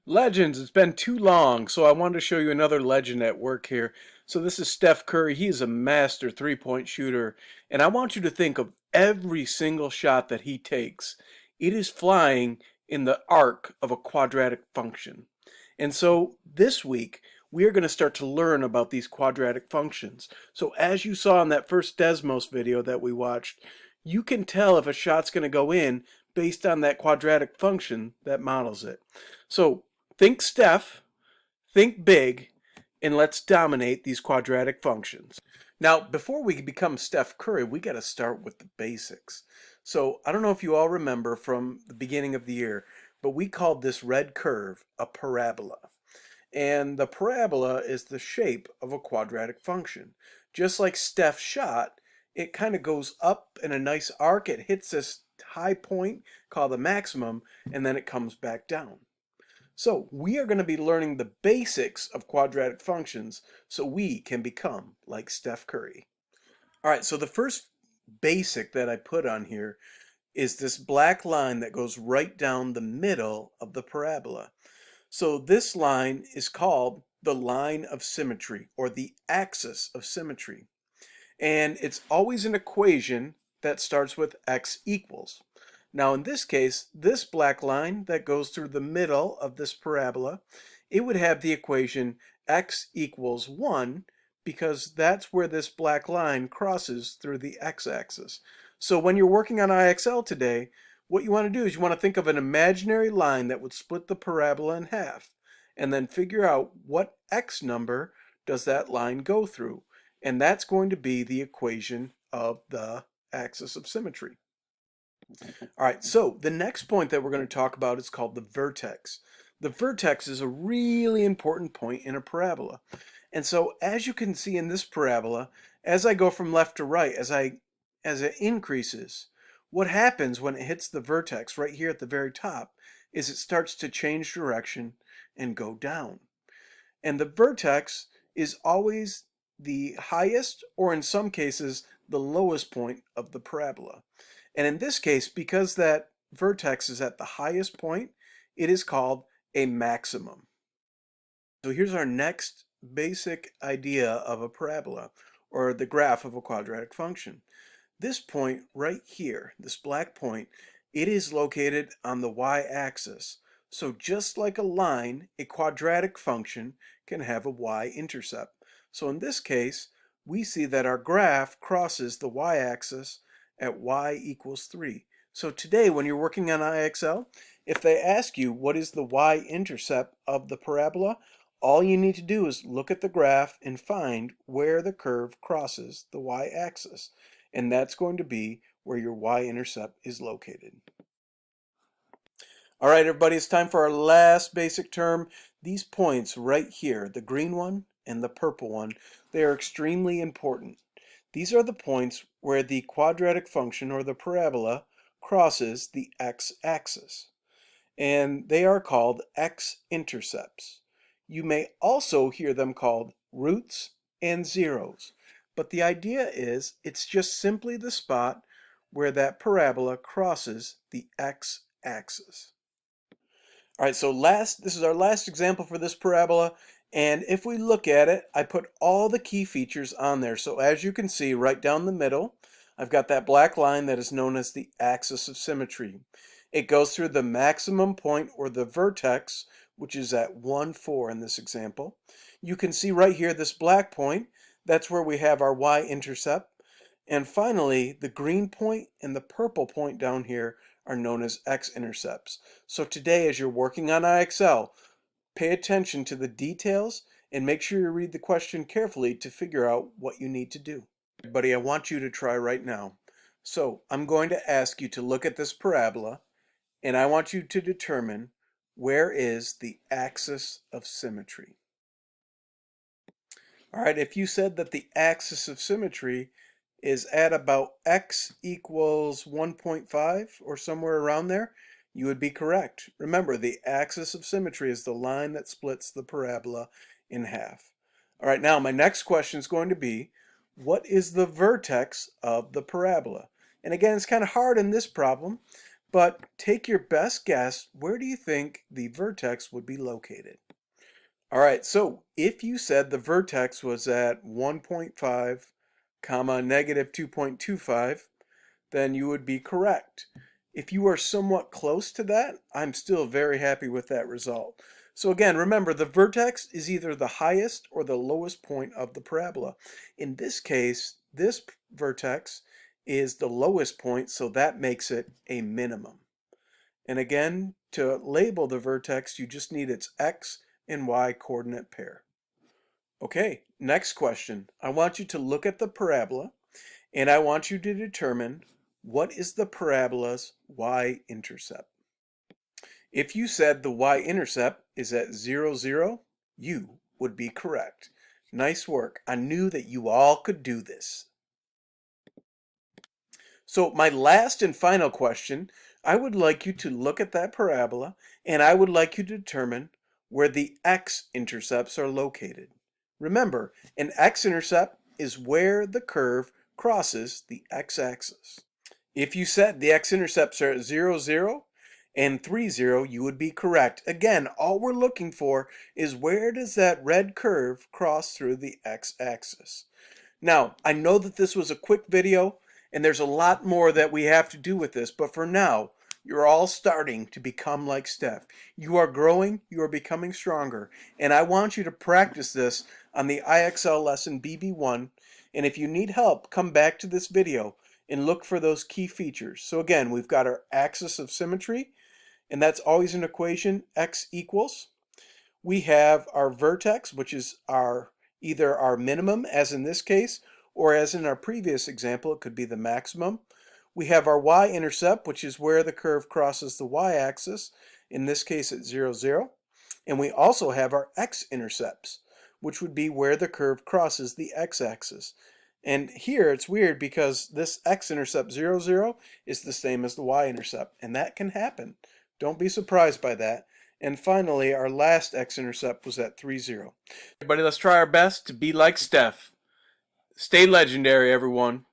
Legends, it's been too long, so I wanted to show you another legend at work here. So this is Steph Curry. He is a master three-point shooter, and I want you to think of every single shot that he takes. It is flying in the arc of a quadratic function. And so this week, we are going to start to learn about these quadratic functions. So as you saw in that first Desmos video that we watched, you can tell if a shot's going to go in based on that quadratic function that models it. So think Steph, think big, and let's dominate these quadratic functions. Now, before we become Steph Curry, we got to start with the basics. So I don't know if you all remember from the beginning of the year, but we called this red curve a parabola. And the parabola is the shape of a quadratic function. Just like Steph's shot, it kind of goes up in a nice arc. It hits this high point called the maximum, and then it comes back down. So we are going to be learning the basics of quadratic functions so we can become like Steph Curry. All right, so the first basic that I put on here is this black line that goes right down the middle of the parabola. So this line is called the line of symmetry or the axis of symmetry. And it's always an equation that starts with x equals. Now in this case, this black line that goes through the middle of this parabola, it would have the equation x equals 1 because that's where this black line crosses through the x-axis. So when you're working on IXL today, what you want to do is you want to think of an imaginary line that would split the parabola in half and then figure out what x number does that line go through. And that's going to be the equation of the axis of symmetry. All right, so the next point that we're going to talk about is called the vertex. The vertex is a really important point in a parabola. And so as you can see in this parabola, as I go from left to right, as it increases, what happens when it hits the vertex right here at the very top is it starts to change direction and go down. And the vertex is always the highest, or in some cases, the lowest point of the parabola. And in this case, because that vertex is at the highest point, it is called a maximum. So here's our next basic idea of a parabola, or the graph of a quadratic function. This point right here, this black point, it is located on the y-axis. So just like a line, a quadratic function can have a y-intercept. So in this case, we see that our graph crosses the y-axis at y equals 3. So today, when you're working on IXL, if they ask you what is the y-intercept of the parabola, all you need to do is look at the graph and find where the curve crosses the y-axis. And that's going to be where your y-intercept is located. All right, everybody, it's time for our last basic term. These points right here, the green one and the purple one, they are extremely important. These are the points where the quadratic function or the parabola crosses the x-axis. And they are called x-intercepts. You may also hear them called roots and zeros. But the idea is it's just simply the spot where that parabola crosses the x-axis. All right, so this is our last example for this parabola. And if we look at it, I put all the key features on there. So as you can see, right down the middle, I've got that black line that is known as the axis of symmetry. It goes through the maximum point or the vertex, which is at 1, 4 in this example. You can see right here this black point, that's where we have our y-intercept. And finally, the green point and the purple point down here are known as X-intercepts. So today, as you're working on IXL, pay attention to the details and make sure you read the question carefully to figure out what you need to do. Everybody, I want you to try right now. So I'm going to ask you to look at this parabola, and I want you to determine where is the axis of symmetry. All right, if you said that the axis of symmetry is at about x equals 1.5 or somewhere around there, you would be correct. Remember, the axis of symmetry is the line that splits the parabola in half. All right, now my next question is going to be, what is the vertex of the parabola? And again, it's kind of hard in this problem, but take your best guess. Where do you think the vertex would be located? All right, so if you said the vertex was at 1.5, comma, negative 2.25, then you would be correct. If you are somewhat close to that, I'm still very happy with that result. So again, remember, the vertex is either the highest or the lowest point of the parabola. In this case, this vertex is the lowest point, so that makes it a minimum. And again, to label the vertex, you just need its x and y coordinate pair. Okay, next question. I want you to look at the parabola, and I want you to determine what is the parabola's y-intercept. If you said the y-intercept is at 0, 0, you would be correct. Nice work. I knew that you all could do this. So my last and final question, I would like you to look at that parabola, and I would like you to determine where the x-intercepts are located. Remember, an x-intercept is where the curve crosses the x-axis. If you said the x-intercepts are at 0, 0 and 3, 0, you would be correct. Again, all we're looking for is where does that red curve cross through the x-axis. Now, I know that this was a quick video, and there's a lot more that we have to do with this, but for now, you're all starting to become like Steph. You are growing, you are becoming stronger, and I want you to practice this on the IXL lesson BB1, and if you need help, come back to this video and look for those key features. So again, we've got our axis of symmetry, and that's always an equation, x equals. We have our vertex, which is either our minimum, as in this case, or as in our previous example, it could be the maximum. We have our y-intercept, which is where the curve crosses the y-axis, in this case at 0, 0. And we also have our x-intercepts, which would be where the curve crosses the x-axis. And here it's weird because this x-intercept 0, 0 is the same as the y-intercept, and that can happen. Don't be surprised by that. And finally, our last x-intercept was at 3, 0. Everybody, let's try our best to be like Steph. Stay legendary, everyone.